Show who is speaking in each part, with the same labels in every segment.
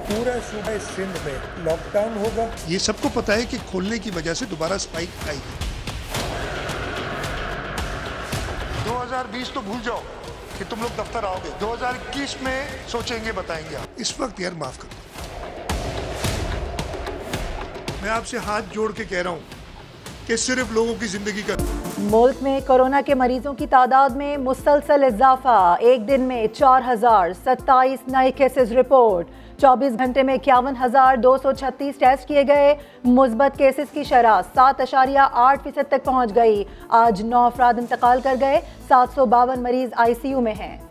Speaker 1: पूरा सूबा सिंध में लॉकडाउन होगा।
Speaker 2: ये सबको पता है कि खोलने की वजह से दोबारा स्पाइक आएगी।
Speaker 3: 2020 तो भूल जाओ कि तुम लोग दफ्तर आओगे। 2021 में सोचेंगे, बताएंगे आप।
Speaker 2: इस वक्त यार माफ कर दो। मैं आपसे हाथ जोड़ के कह रहा हूं कि सिर्फ लोगों की जिंदगी का।
Speaker 4: मुल्क में कोरोना के मरीजों की तादाद में मुसलसल इजाफा। एक दिन में 4027 नए केसेस रिपोर्ट। 24 घंटे में 51,236 टेस्ट किए गए। मुस्बत केसेस की शरह 7.8% तक पहुंच गई। आज 9 अफराद इंतकाल कर गए। 752 मरीज ICU में हैं।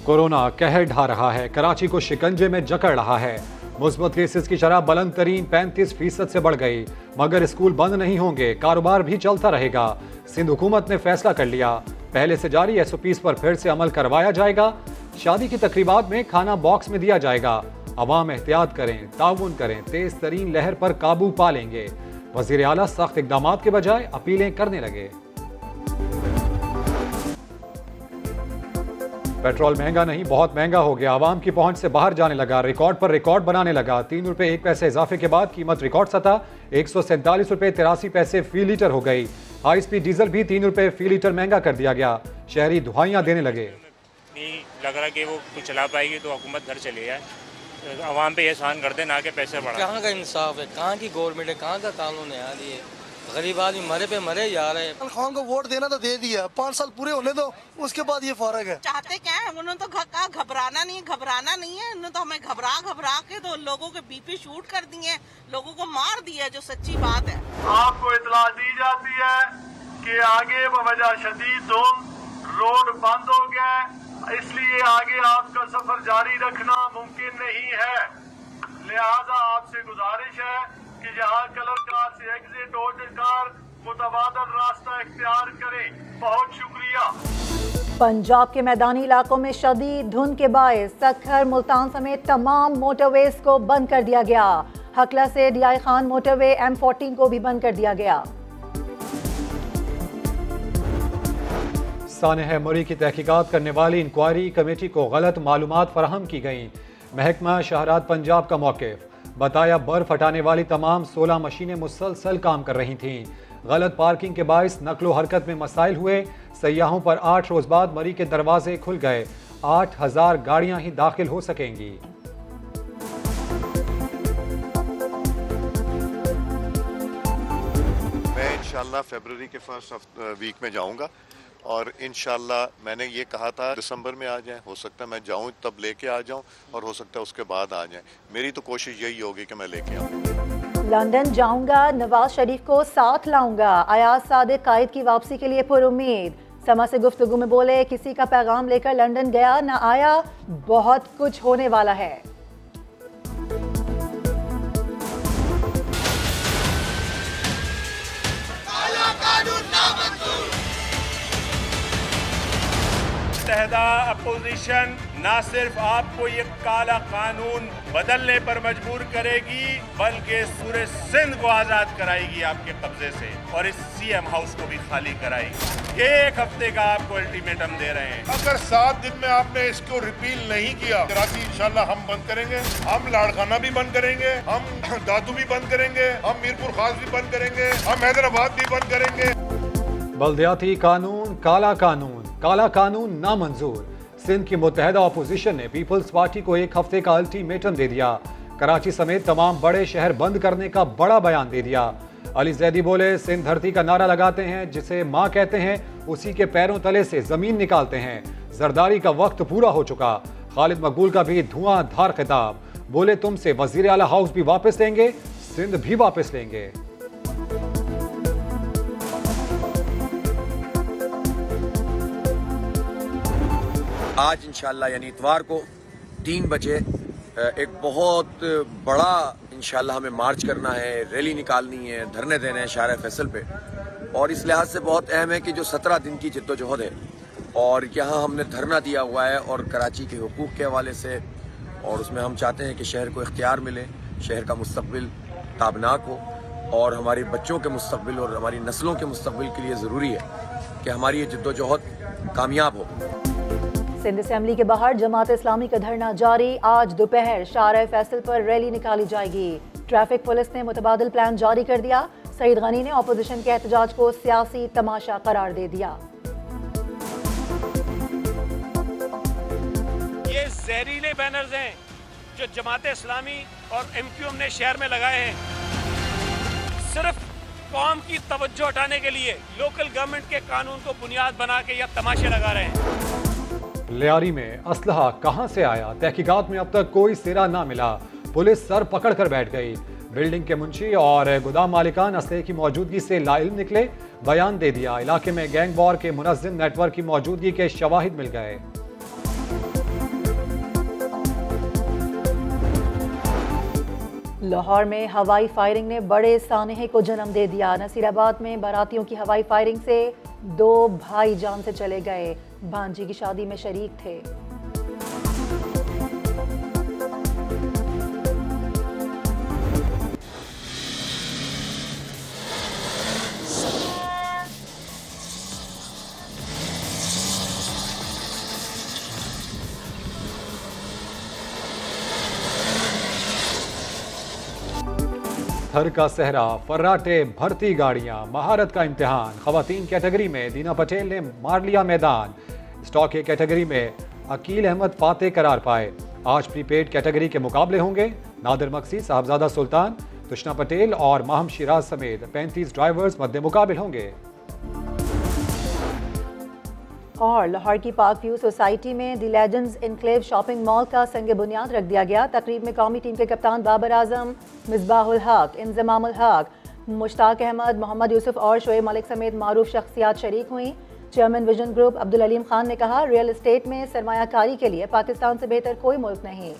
Speaker 5: कोरोना कहर ढा रहा है, कराची को शिकंजे में जकड़ रहा है। मुस्बत केसेस की शरह बुलंद तरीन 35% से बढ़ गई। मगर स्कूल बंद नहीं होंगे, कारोबार भी चलता रहेगा। सिंध हुकूमत ने फैसला कर लिया, पहले से जारी SOPs पर फिर से अमल करवाया जाएगा। शादी की तकरीबात में खाना बॉक्स में दिया जाएगा। अवाम एहतियात करें, ताउन करें, तेज तरीन लहर पर काबू पा लेंगे। वजीर आला सख्त इकदामात के बजाय अपीलें करने लगे। पेट्रोल महंगा नहीं, बहुत महंगा हो गया। आवाम की पहुंच से बाहर जाने लगा, रिकॉर्ड पर रिकॉर्ड बनाने लगा। 3 रुपए 1 पैसे इजाफे के बाद कीमत रिकॉर्ड सतह 147 रुपए 83 पैसे फी लीटर हो गई। हाई स्पीड डीजल भी 3 रुपए फी लीटर महंगा कर दिया गया। शहरी दुहाइयां देने लगे।
Speaker 6: नहीं लग रहा कि वो कुछ चला पाएगी तो हुकूमत घर चली जाए, आवाम पे एहसान कर दे, ना के पैसे बढ़ा।
Speaker 7: कहाँ का इंसाफ है, कहाँ की गवर्नमेंट है, कहाँ का कानून है यार। ये गरीब आदमी मरे पे मरे जा रहे हैं।
Speaker 3: खान को वोट देना तो दे दिया, 5 साल पूरे होने दो, उसके बाद ये फर्क है।
Speaker 8: चाहते क्या है, उन्होंने तो कहा घबराना नहीं है। उन्होंने तो हमें घबरा के तो लोगों के BP शूट कर दिए, लोगों को मार दिया, जो सच्ची बात है।
Speaker 9: आपको इतला दी जाती है कि आगे बवजह शदीद धुंध रोड बंद हो गया, इसलिए आगे आपका सफर जारी रखना मुमकिन नहीं है। लिहाजा आपसे गुजारिश है कि जहाँ कलर कार से एग्जिट ऑर्डर कार मुतबादल रास्ता इख्तियार करें। बहुत शुक्रिया।
Speaker 4: पंजाब के मैदानी इलाकों में शदीद धुंध के बायस सक्खर, मुल्तान समेत तमाम मोटरवेज को बंद कर दिया गया। हकला से DI खान मोटरवे M14 को भी बंद कर दिया गया।
Speaker 5: सानह मरी की तहकीकात करने वाली इंक्वायरी कमेटी को गलत मालूमात फराहम की गई। महकमा शहरात पंजाब का मौक़िफ़, बताया बर्फ हटाने वाली तमाम 16 मशीनें मुसलसल काम कर रही थीं। गलत पार्किंग के बायस नकलो हरकत में मसाइल हुए। सयाहों पर 8 रोज बाद मरी के दरवाजे खुल गए। 8000 गाड़ियां ही दाखिल हो सकेंगी।
Speaker 10: मैं इंशाल्लाह फरवरी के फर्स्ट वीक में जाऊंगा और इंशाल्लाह मैंने ये कहा था दिसंबर में आ जाए। हो सकता है मैं जाऊं तब लेके आ जाऊं और हो सकता है उसके बाद आ जाए। मेरी तो कोशिश यही होगी कि मैं लेके आऊं।
Speaker 4: लंदन जाऊंगा, नवाज शरीफ को साथ लाऊंगा। अयाज सादिक कायद की वापसी के लिए पुरुम्मीद। समा से गुफ्तगू में बोले, किसी का पैगाम लेकर लंदन गया ना आया, बहुत कुछ होने वाला है।
Speaker 6: मुत्तहदा अपोजिशन न सिर्फ आपको ये काला कानून बदलने पर मजबूर करेगी, बल्कि पूरे सिंध को आजाद कराएगी आपके कब्जे से, और इस CM हाउस को भी खाली कराएगी। 1 हफ्ते का आपको अल्टीमेटम दे रहे हैं।
Speaker 3: अगर 7 दिन में आपने इसको रिपील नहीं किया, कराची इंशाल्लाह हम बंद करेंगे। हम लाड़खाना भी बंद करेंगे, हम दादू भी बंद करेंगे, हम मीरपुर खास भी बंद करेंगे, हम हैदराबाद भी बंद करेंगे।
Speaker 5: बल्दियाती कानून, काला कानून नामंजूर। सिंध की मुत्तहदा अपोजिशन ने पीपल्स पार्टी को 1 हफ्ते का अल्टीमेटम दे दिया। कराची समेत तमाम बड़े शहर बंद करने का बड़ा बयान दे दिया। अली जैदी बोले, सिंध धरती का नारा लगाते हैं, जिसे माँ कहते हैं, उसी के पैरों तले से जमीन निकालते हैं। जरदारी का वक्त पूरा हो चुका। खालिद मकबूल का भी धुआंधार खिताब। बोले, तुमसे वजीर आला हाउस भी वापस लेंगे, सिंध भी वापस लेंगे।
Speaker 11: आज इंशाल्लाह यानी इतवार को 3 बजे एक बहुत बड़ा इंशाल्लाह हमें मार्च करना है, रैली निकालनी है, धरने देने हैं शाहर फैसल पे। और इस लिहाज से बहुत अहम है कि जो 17 दिन की जिद्दोजहद है और यहाँ हमने धरना दिया हुआ है और कराची के हुकूक के हवाले से, और उसमें हम चाहते हैं कि शहर को इख्तियार मिले, शहर का मुस्तकबिल ताबनाक हो और हमारे बच्चों के मुस्तकबिल और हमारी नस्लों के मुस्तकबिल के लिए ज़रूरी है कि हमारी ये जद्दोजहद कामयाब हो।
Speaker 4: सिंध असेंबली के बाहर जमात इस्लामी का धरना जारी। आज दोपहर शारा फैसल पर रैली निकाली जाएगी। ट्रैफिक पुलिस ने मुतबादिल प्लान जारी कर दिया। सईद गनी ने अपोजिशन के एहतजाज को सियासी तमाशा करार दे दिया।
Speaker 12: ये जहरीले बैनर्स हैं जो जमात इस्लामी और MQM ने शहर में लगाए हैं, सिर्फ कौम की तवज्जो हटाने के लिए लोकल गवर्नमेंट के कानून को बुनियाद बना के या तमाशे लगा रहे हैं।
Speaker 5: लियारी में असलहा कहां से आया, तहकीकात में अब तक कोई सिरा ना मिला। पुलिस सर पकड़ कर बैठ गई। बिल्डिंग के मुंशी और गोदाम मालिकान असलहे की मौजूदगी से लाइल्म निकले, बयान दे दिया। इलाके में गैंग वॉर के मुनज़्ज़म नेटवर्क की मौजूदगी के शवाहिद मिल गए।
Speaker 4: लाहौर में हवाई फायरिंग ने बड़े सानहे को जन्म दे दिया। नसीराबाद में बारातियों की हवाई फायरिंग से 2 भाई जान से चले गए। भांजी की शादी में शरीक थे।
Speaker 5: थर का सहरा, फर्राटे, भर्ती गाड़ियां, महारत का इम्तिहान। खवातीन कैटेगरी में दीना पटेल ने मार लिया मैदान। स्टॉक के कैटेगरी में अकील अहमद फातेह करार पाए। आज प्रीपेड कैटेगरी के मुकाबले होंगे। नादिर मक्सी, साहबजादा सुल्तान, तुष्ना पटेल और माहम शिराज समेत 35 ड्राइवर्स मद्दे मुकाबिल होंगे।
Speaker 4: और लाहौर की पाक व्यू सोसाइटी में the legends enclave shopping mall का संग बुनियाद रख दिया गया। तकरीब में कौमी टीम के कप्तान बाबर आजम, मिसबाहुल हक, इंजमामुल हक, मुश्ताक अहमद, मोहम्मद यूसुफ और शोएब मलिक समेत मारूफ शख्सियात शरीक हुई। Chairman vision group Abdul Aleem Khan ने कहा, रियल एस्टेट में सरमायाकारी के लिए पाकिस्तान से बेहतर कोई मुल्क नहीं।